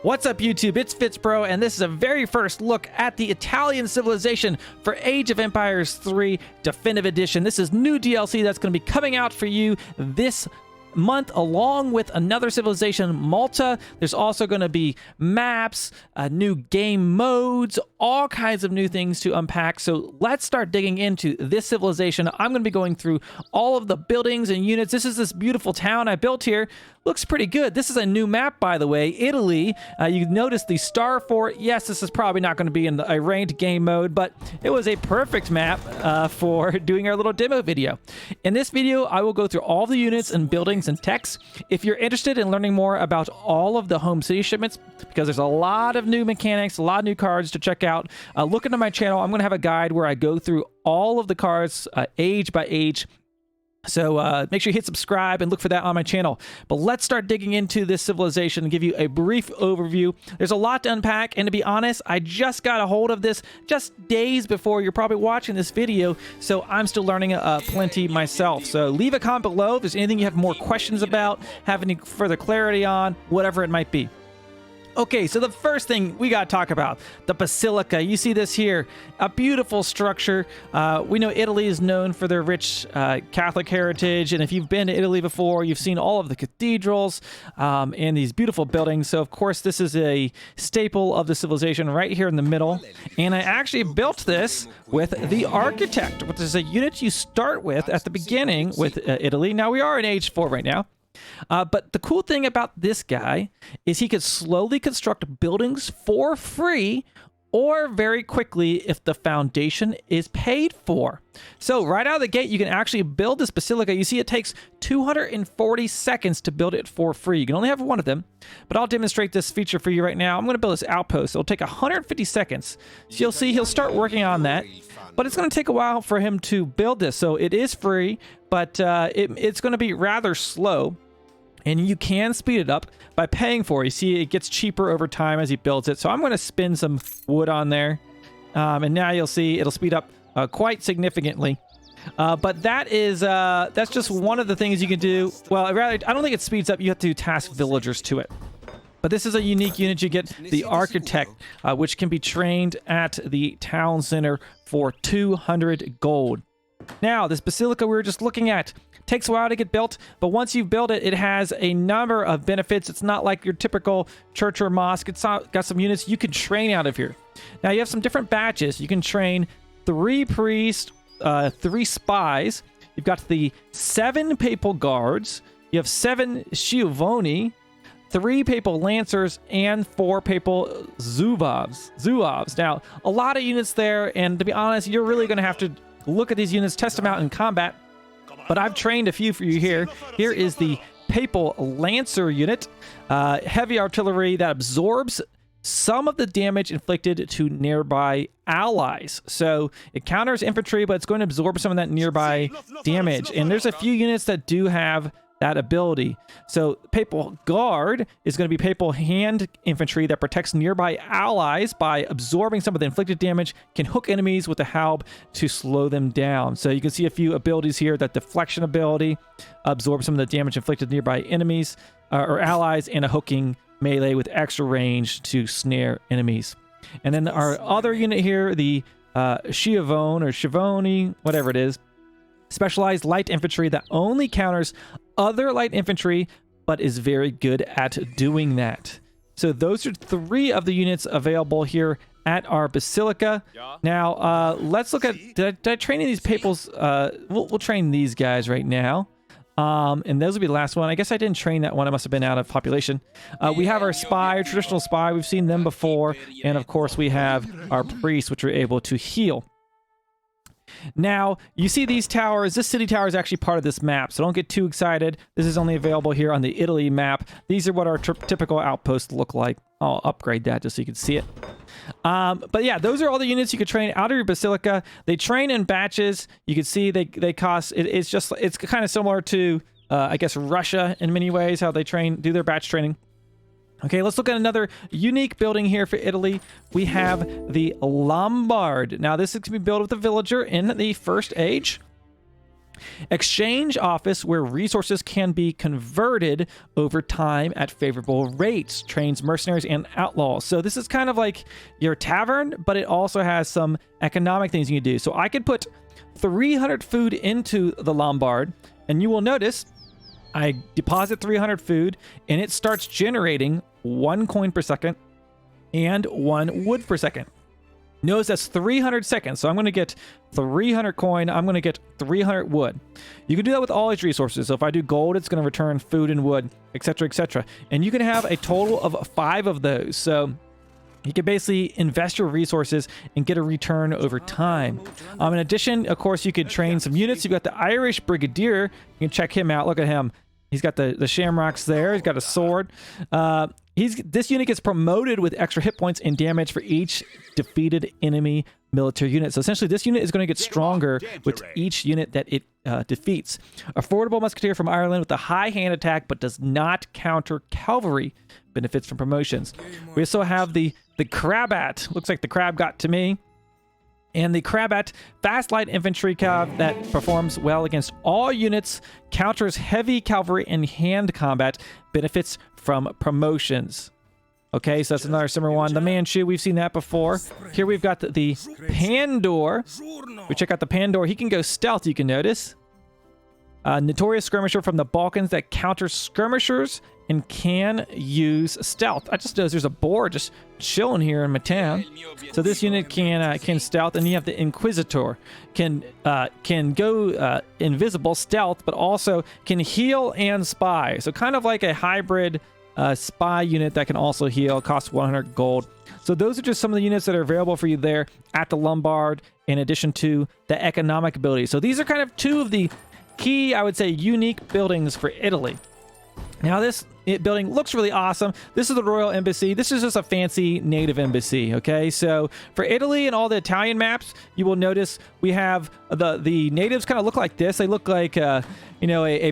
What's up, YouTube? It's FitzBro, and this is a very first look at the Italian civilization for Age of Empires 3 Definitive Edition. This is new DLC that's going to be coming out for you this month, along with another civilization, Malta. There's also going to be maps, new game modes, all kinds of new things to unpack. So let's start digging into this civilization. I'm going to be going through all of the buildings and units. This is this beautiful town I built here. Looks pretty good. This is a new map, by the way, Italy. You notice the star fort. Yes, this is probably not going to be in a ranked game mode, but it was a perfect map for doing our little demo video. In this video, I will go through all the units and buildings and techs. If you're interested in learning more about all of the home city shipments, because there's a lot of new mechanics, a lot of new cards to check out, look into my channel. I'm going to have a guide where I go through all of the cards age by age. So make sure you hit subscribe and look for that on my channel. But let's start digging into this civilization and give you a brief overview. There's a lot to unpack, and to be honest, I just got a hold of this just days before you're probably watching this video, so I'm still learning plenty myself. So leave a comment below if there's anything you have more questions about, have any further clarity on, whatever it might be. Okay, so the first thing we got to talk about, the basilica. You see this here, a beautiful structure. We know Italy is known for their rich Catholic heritage, and if you've been to Italy before, you've seen all of the cathedrals and these beautiful buildings. So, of course, this is a staple of the civilization right here in the middle. And I actually built this with the architect, which is a unit you start with at the beginning with Italy. Now, we are in Age 4 right now. But the cool thing about this guy is he could slowly construct buildings for free or very quickly if the foundation is paid for. So right out of the gate, you can actually build this basilica. You see it takes 240 seconds to build it for free. You can only have one of them, but I'll demonstrate this feature for you right now. I'm going to build this outpost. It'll take 150 seconds. So you'll see he'll start working on that. But it's going to take a while for him to build this. So it is free, but it's going to be rather slow. And you can speed it up by paying for it. You see, it gets cheaper over time as he builds it. So I'm going to spin some wood on there. And now you'll see it'll speed up quite significantly. But that's just one of the things you can do. Well, rather, I don't think it speeds up. You have to task villagers to it. But this is a unique unit. You get the architect, which can be trained at the town center for 200 gold. Now, this basilica we were just looking at takes a while to get built, but once you've built it, it has a number of benefits. It's not like your typical church or mosque. It's got some units you can train out of here. Now, you have some different batches. You can train 3 priests, 3 spies. You've got the 7 papal guards. You have 7 schiavoni, 3 papal lancers, and 4 papal zouaves. Now, a lot of units there, and to be honest, you're really going to have to look at these units, test them out in combat. But I've trained a few for you here. Here is the Papal Lancer unit. Heavy artillery that absorbs some of the damage inflicted to nearby allies. So it counters infantry, but it's going to absorb some of that nearby damage. And there's a few units that do have that ability. So Papal Guard is going to be Papal Hand Infantry that protects nearby allies by absorbing some of the inflicted damage, can hook enemies with the halb to slow them down. So you can see a few abilities here. That deflection ability absorbs some of the damage inflicted nearby enemies or allies, and a hooking melee with extra range to snare enemies. And then our other unit here, the Schiavoni, whatever it is, specialized light infantry that only counters other light infantry, but is very good at doing that. So those are 3 of the units available here at our basilica. Now, let's look at, did I train these papals? We'll train these guys right now. And those will be the last one. I guess I didn't train that one. I must have been out of population. We have our spy, our traditional spy. We've seen them before. And of course, we have our priests, which are able to heal. Now, you see these towers. This city tower is actually part of this map, so don't get too excited. This is only available here on the Italy map. These are what our typical outposts look like. I'll upgrade that just so you can see it. But yeah, those are all the units you could train out of your basilica. They train in batches. You can see they cost, it's kind of similar to, I guess, Russia in many ways, how they do their batch training. Okay, let's look at another unique building here for Italy. We have the Lombard. Now, this is going to be built with a villager in the first age. Exchange office, where resources can be converted over time at favorable rates. Trains mercenaries and outlaws. So this is kind of like your tavern, but it also has some economic things you can do. So I could put 300 food into the Lombard, and you will notice I deposit 300 food, and it starts generating 1 coin per second and 1 wood per second. Notice that's 300 seconds. So I'm going to get 300 coin. I'm going to get 300 wood. You can do that with all these resources. So if I do gold, it's going to return food and wood, etc., etc. And you can have a total of 5 of those. So you can basically invest your resources and get a return over time. In addition, of course, you could train some units. You've got the Irish Brigadier. You can check him out. Look at him. He's got the shamrocks there. He's got a sword. This unit gets promoted with extra hit points and damage for each defeated enemy military unit. So essentially, this unit is going to get stronger with each unit that it defeats. Affordable musketeer from Ireland with a high hand attack, but does not counter cavalry. Benefits from promotions. We also have the Crabat. Looks like the crab got to me. And the Crabat, fast light infantry cav that performs well against all units, counters heavy cavalry and hand combat, benefits from promotions. Okay, so that's another similar one. The Manchu, we've seen that before. Here we've got the Pandor. We check out the Pandor. He can go stealth, you can notice. Notorious skirmisher from the Balkans that counters skirmishers and can use stealth. I just noticed there's a boar just chilling here in my town. So this unit can stealth, and you have the Inquisitor. Can go invisible, stealth, but also can heal and spy. So kind of like a hybrid spy unit that can also heal. Costs 100 gold. So those are just some of the units that are available for you there at the Lombard, in addition to the economic ability. So these are kind of 2 of the key, I would say, unique buildings for Italy. Now this building looks really awesome. This is the Royal Embassy. This is just a fancy native embassy, okay? So for Italy and all the Italian maps, you will notice we have the natives kind of look like this. They look like a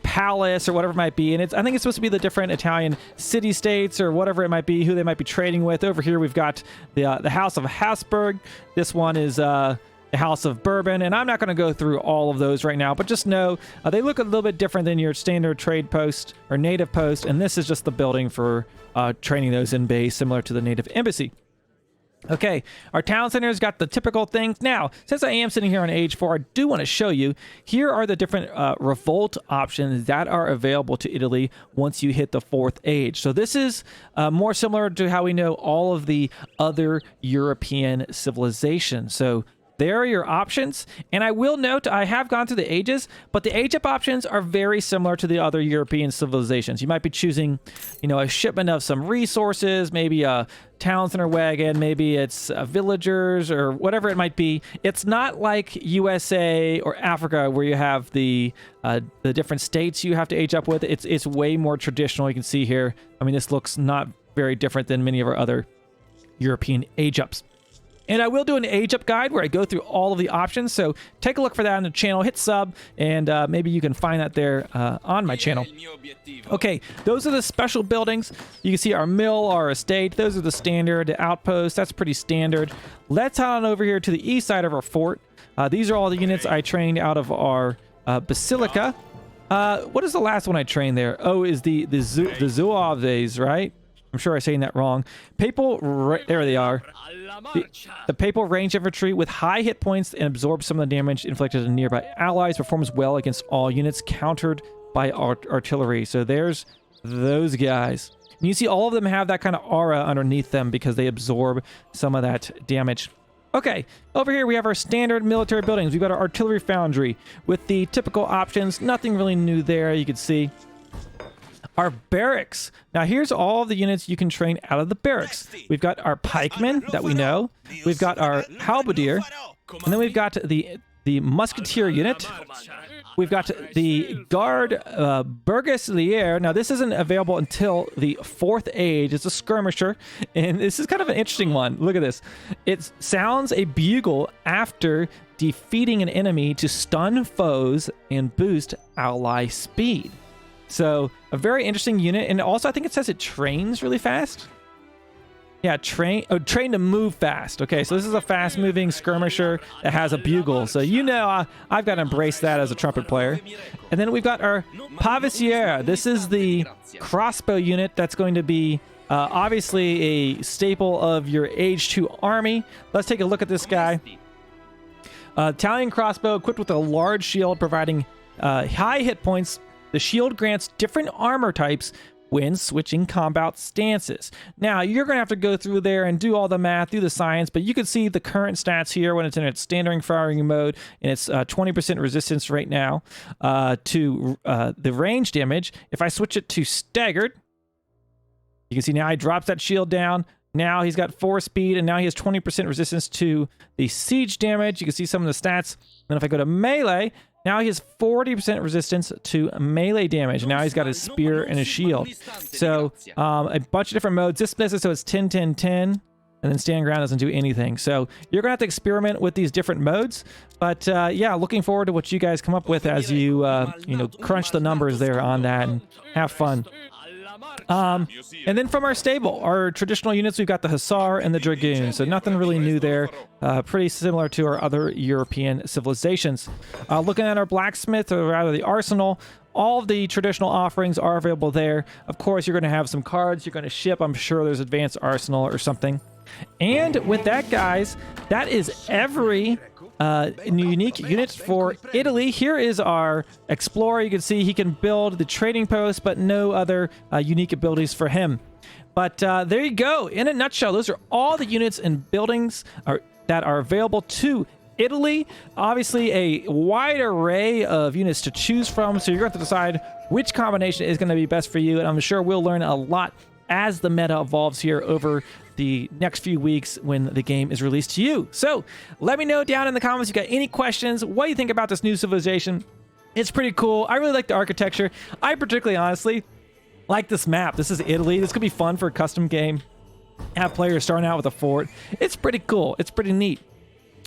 palace or whatever it might be. And I think it's supposed to be the different Italian city-states or whatever it might be, who they might be trading with. Over here we've got the House of Habsburg. This one is the House of Bourbon, and I'm not going to go through all of those right now, but just know they look a little bit different than your standard trade post or native post, and this is just the building for training those in base, similar to the native embassy. Okay, our town center's got the typical things. Now, since I am sitting here on age 4, I do want to show you, here are the different revolt options that are available to Italy once you hit the 4th age. So this is more similar to how we know all of the other European civilizations. So there are your options, and I will note I have gone through the ages, but the age up options are very similar to the other European civilizations. You might be choosing, a shipment of some resources, maybe a town center wagon, maybe it's villagers or whatever it might be. It's not like USA or Africa where you have the different states you have to age up with. It's way more traditional. You can see here. I mean, this looks not very different than many of our other European age ups. And I will do an age up guide where I go through all of the options. So take a look for that on the channel, hit sub, and maybe you can find that there on my channel. Okay, those are the special buildings. You can see our mill, our estate. Those are the standard outposts. That's pretty standard. Let's head on over here to the east side of our fort. These are all the units I trained out of our basilica. What is the last one I trained there? Oh, is the Zouaves, right? I'm sure I'm saying that wrong. There they are. The papal range infantry with high hit points and absorbs some of the damage inflicted on nearby allies. Performs well against all units countered by artillery. So there's those guys. And you see all of them have that kind of aura underneath them because they absorb some of that damage. Okay, over here we have our standard military buildings. We've got our artillery foundry with the typical options. Nothing really new there, you can see. Our barracks. Now here's all of the units you can train out of the barracks. We've got our pikemen that we know. We've got our halberdier. And then we've got the musketeer unit. We've got the guard Burgeslier. Now this isn't available until the 4th age. It's a skirmisher. And this is kind of an interesting one. Look at this. It sounds a bugle after defeating an enemy to stun foes and boost ally speed. So a very interesting unit, and also I think it says it trains really fast. Yeah, train to move fast. Okay, so this is a fast-moving skirmisher that has a bugle. So you know I've got to embrace that as a trumpet player. And then we've got our Pavesiere. This is the crossbow unit that's going to be obviously a staple of your Age 2 army. Let's take a look at this guy. Italian crossbow equipped with a large shield providing high hit points. The shield grants different armor types when switching combat stances. Now, you're going to have to go through there and do all the math, do the science, but you can see the current stats here when it's in its standard firing mode, and it's 20% resistance right now to the range damage. If I switch it to staggered, you can see now he drops that shield down. Now he's got 4 speed, and now he has 20% resistance to the siege damage. You can see some of the stats. Then if I go to melee, now he has 40% resistance to melee damage. And now he's got his spear and his shield. So a bunch of different modes. This splits it so it's 10, 10, 10. And then stand ground doesn't do anything. So you're going to have to experiment with these different modes. But yeah, looking forward to what you guys come up with as you, crunch the numbers there on that and have fun. And then from our stable, our traditional units, we've got the Hussar and the Dragoon. So nothing really new there. Pretty similar to our other European civilizations. Looking at our blacksmith, or rather the arsenal, all of the traditional offerings are available there. Of course, you're going to have some cards you're going to ship. I'm sure there's advanced arsenal or something. And with that, guys, that is every unique unit for Italy. Here is our explorer. You can see he can build the trading post, but no other unique abilities for him. But there you go. In a nutshell, those are all the units and buildings that are available to Italy. Obviously, a wide array of units to choose from, so you're going to have to decide which combination is going to be best for you, and I'm sure we'll learn a lot as the meta evolves here over the next few weeks when the game is released to you. So let me know down in the comments if you got any questions. What do you think about this new civilization? It's pretty cool. I really like the architecture. I particularly, honestly, like this map. This is Italy. This could be fun for a custom game. Have players starting out with a fort. It's pretty cool. It's pretty neat.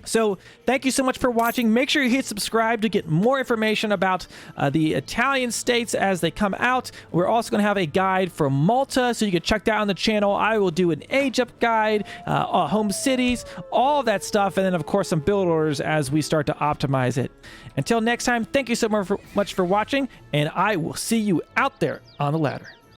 So thank you so much for watching. Make sure you hit subscribe to get more information about the Italian states as they come out. We're also going to have a guide for Malta, so you can check that on the channel. I will do an age-up guide, home cities, all of that stuff, and then, of course, some build orders as we start to optimize it. Until next time, thank you so much for watching, and I will see you out there on the ladder.